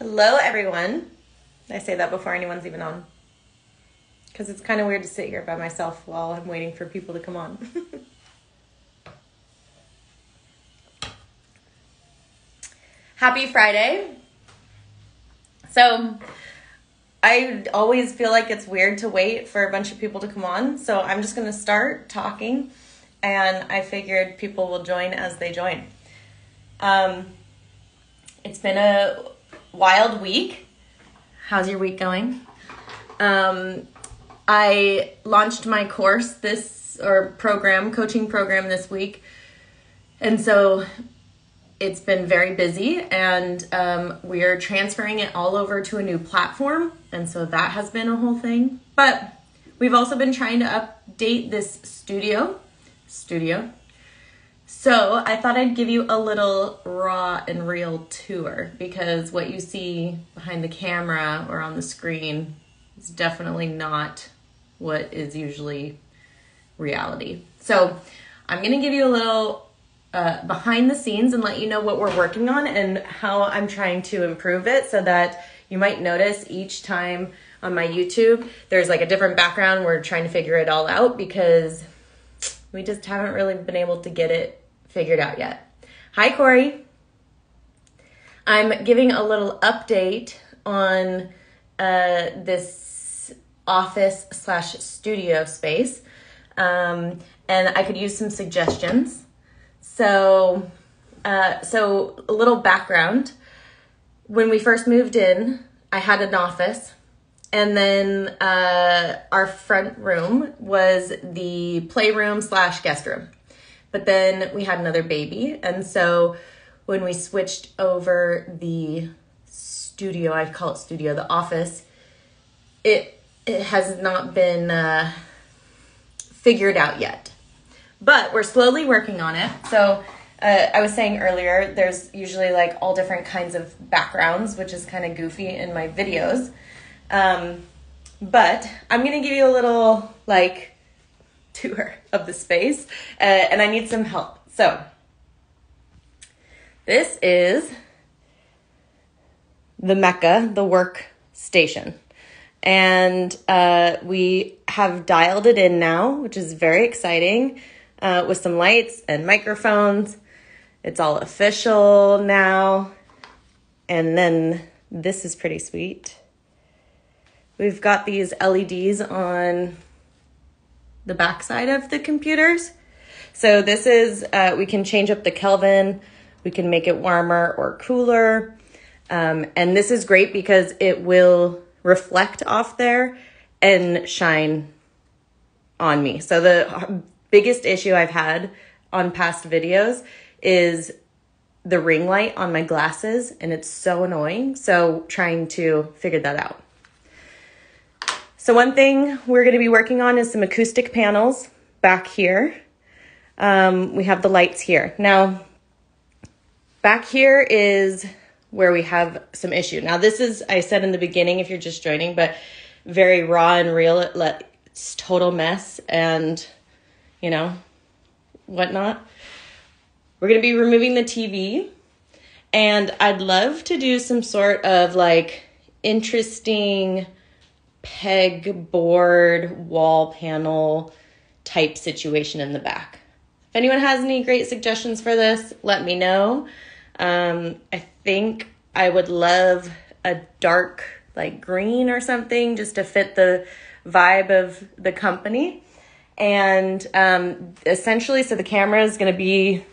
Hello, everyone. I say that before anyone's even on, because it's kind of weird to sit here by myself while I'm waiting for people to come on. Happy Friday. So I always feel like it's weird to wait for a bunch of people to come on, so I'm just going to start talking, and I figured people will join as they join. It's been a wild week. How's your week going? I launched my course coaching program this week. And so it's been very busy, and we are transferring it all over to a new platform. And so that has been a whole thing. But we've also been trying to update this studio. So I thought I'd give you a little raw and real tour, because what you see behind the camera or on the screen is definitely not what is usually reality. So I'm going to give you a little behind the scenes and let you know what we're working on and how I'm trying to improve it, so that you might notice each time on my YouTube there's like a different background. We're trying to figure it all out because we just haven't really been able to get it figured out yet. Hi, Corey. I'm giving a little update on this office/studio space, and I could use some suggestions. So a little background. When we first moved in, I had an office, and then our front room was the playroom/guest room. But then we had another baby, and so when we switched over the studio, I call it studio, the office, it has not been figured out yet. But we're slowly working on it. So I was saying earlier, there's usually like all different kinds of backgrounds, which is kind of goofy in my videos. But I'm going to give you a little like tour of the space, and I need some help. So this is the Mecca, the work station, and we have dialed it in now, which is very exciting, with some lights and microphones. It's all official now. And then this is pretty sweet. We've got these LEDs on the backside of the computers. So this is, we can change up the Kelvin, we can make it warmer or cooler. And this is great because it will reflect off there and shine on me. So the biggest issue I've had on past videos is the ring light on my glasses, and it's so annoying. So trying to figure that out. So one thing we're going to be working on is some acoustic panels back here. We have the lights here. Now, back here is where we have some issue. Now, this is, I said in the beginning, if you're just joining, but very raw and real. It's total mess and, whatnot. We're going to be removing the TV, and I'd love to do some sort of like interesting pegboard wall panel type situation in the back. If anyone has any great suggestions for this, let me know. I think I would love a dark like green or something just to fit the vibe of the company. And essentially, so the camera is going to be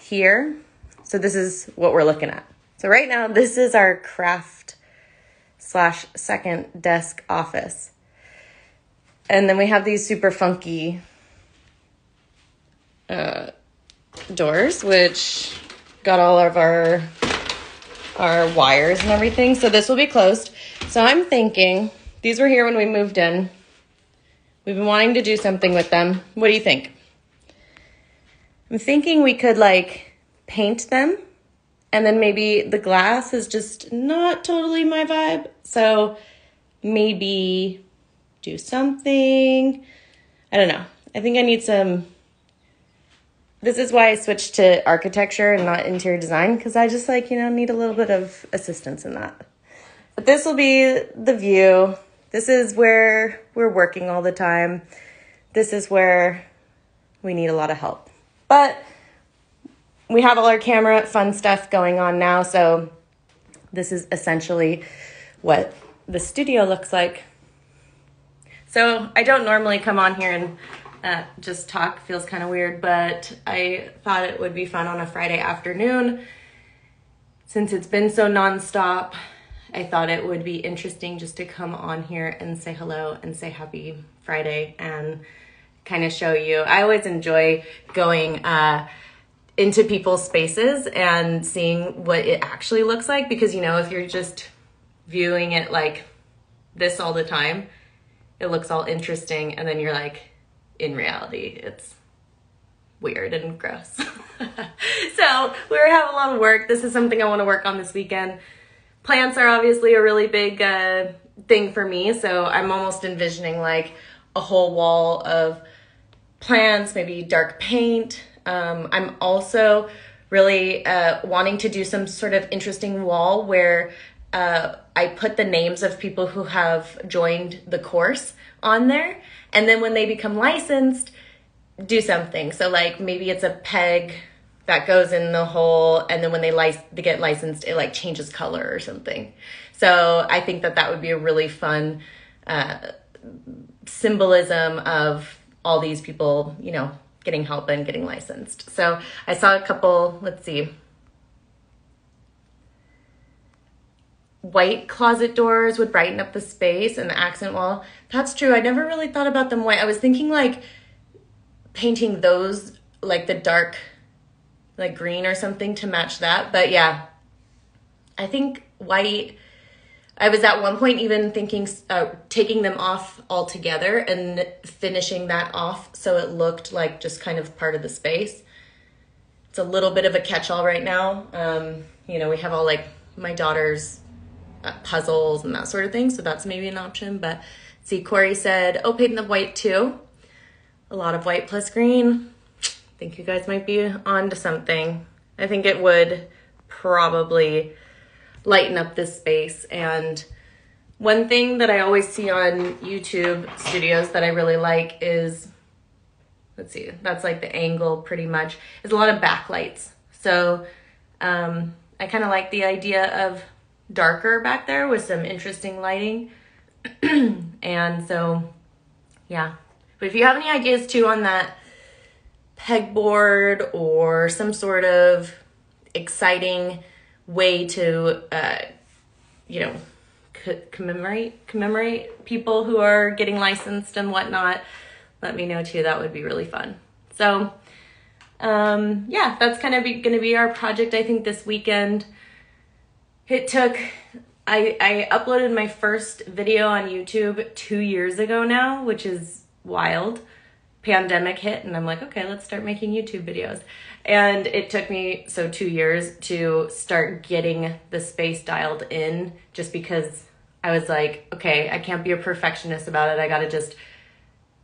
here. So this is what we're looking at. So right now, this is our craft/second desk office. And then we have these super funky doors, which got all of our wires and everything. So this will be closed. So I'm thinking, these were here when we moved in. We've been wanting to do something with them. What do you think? I'm thinking we could like paint them, and then maybe the glass is just not totally my vibe. So maybe do something. I don't know. I think I need some this is why I switched to architecture and not interior design, because I just like, need a little bit of assistance in that. But this will be the view. This is where we're working all the time. This is where we need a lot of help. But we have all our camera fun stuff going on now, so this is essentially what the studio looks like. So I don't normally come on here and just talk, feels kind of weird, but I thought it would be fun on a Friday afternoon. Since it's been so nonstop, I thought it would be interesting just to come on here and say hello and say happy Friday and kind of show you. I always enjoy going into people's spaces and seeing what it actually looks like, because if you're just viewing it like this all the time, it looks all interesting, and then you're like, in reality, it's weird and gross. So we have a lot of work. This is something I want to work on this weekend. Plants are obviously a really big thing for me, so I'm almost envisioning like a whole wall of plants, maybe dark paint. I'm also really wanting to do some sort of interesting wall where I put the names of people who have joined the course on there, and then when they become licensed, do something. So like maybe it's a peg that goes in the hole, and then when they get licensed, it like changes color or something. So I think that would be a really fun symbolism of all these people, getting help and getting licensed. So I saw a couple, let's see, white closet doors would brighten up the space, and the accent wall. That's true. I never really thought about them white. I was thinking like painting those like the dark, like green or something to match that. But yeah, I think white. I was at one point even thinking taking them off altogether and finishing that off so it looked like just kind of part of the space. It's a little bit of a catch-all right now. We have all like my daughter's puzzles and that sort of thing, so that's maybe an option. But see, Corey said, oh, paint them white too. A lot of white plus green. I think you guys might be on to something. I think it would probably lighten up this space. And one thing that I always see on YouTube studios that I really like is, let's see, that's like the angle pretty much, is a lot of backlights. So I kind of like the idea of darker back there with some interesting lighting. And so, yeah. But if you have any ideas too on that pegboard or some sort of exciting way to, commemorate people who are getting licensed and whatnot, let me know too. That would be really fun. So, yeah, that's kind of going to be our project, I think, this weekend. It took, I uploaded my first video on YouTube 2 years ago now, which is wild. Pandemic hit, and I'm like, okay, let's start making YouTube videos. And it took me 2 years to start getting the space dialed in, just because I was like, okay, I can't be a perfectionist about it. I got to just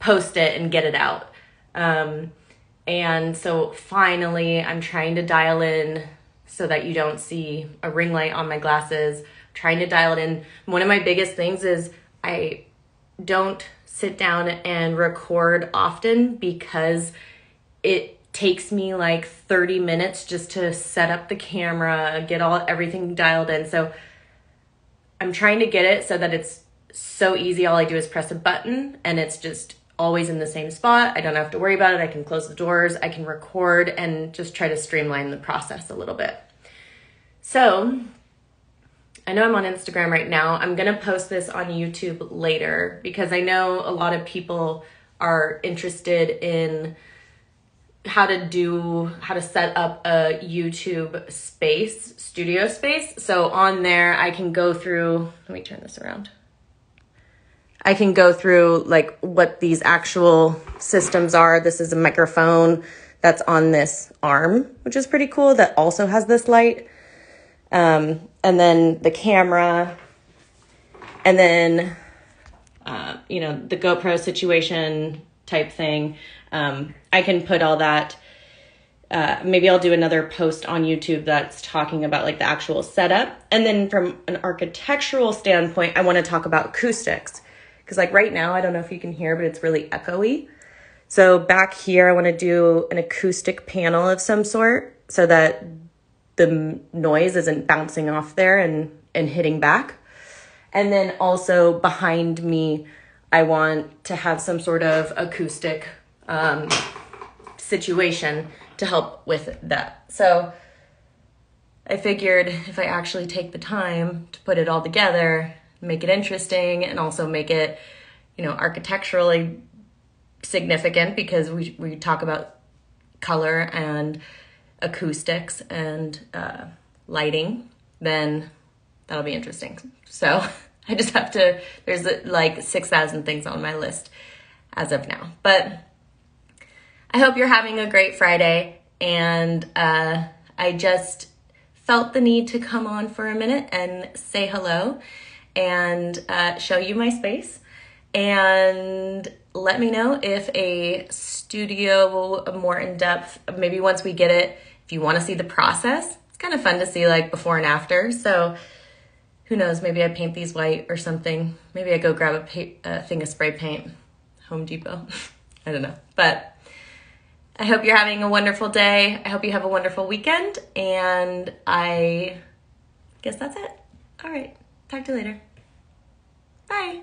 post it and get it out. And so finally I'm trying to dial in so that you don't see a ring light on my glasses, trying to dial it in. One of my biggest things is I don't sit down and record often, because it takes me like 30 minutes just to set up the camera, get everything dialed in. So I'm trying to get it so that it's so easy. All I do is press a button and it's just always in the same spot. I don't have to worry about it. I can close the doors, I can record, and just try to streamline the process a little bit. So I know I'm on Instagram right now. I'm going to post this on YouTube later, because I know a lot of people are interested in how to set up a YouTube studio space. So on there, I can go through, let me turn this around. I can go through like what these actual systems are. This is a microphone that's on this arm, which is pretty cool, that also has this light. And then the camera, and then, the GoPro situation type thing. I can put all that maybe I'll do another post on YouTube that's talking about like the actual setup. And then from an architectural standpoint, I want to talk about acoustics. Because like right now, I don't know if you can hear, but it's really echoey. So back here, I want to do an acoustic panel of some sort so that the noise isn't bouncing off there and hitting back. And then also behind me, I want to have some sort of acoustic situation to help with that. So I figured if I actually take the time to put it all together, make it interesting, and also make it, architecturally significant, because we talk about color and acoustics and lighting, then that'll be interesting. So I just have to, there's like 6,000 things on my list as of now. But I hope you're having a great Friday, and I just felt the need to come on for a minute and say hello and show you my space, and let me know if a studio more in depth, maybe once we get it, if you want to see the process. It's kind of fun to see like before and after. So who knows, maybe I paint these white or something. Maybe I go grab a thing of spray paint, Home Depot. I don't know. But I hope you're having a wonderful day. I hope you have a wonderful weekend. And I guess that's it. All right. Talk to you later. Bye.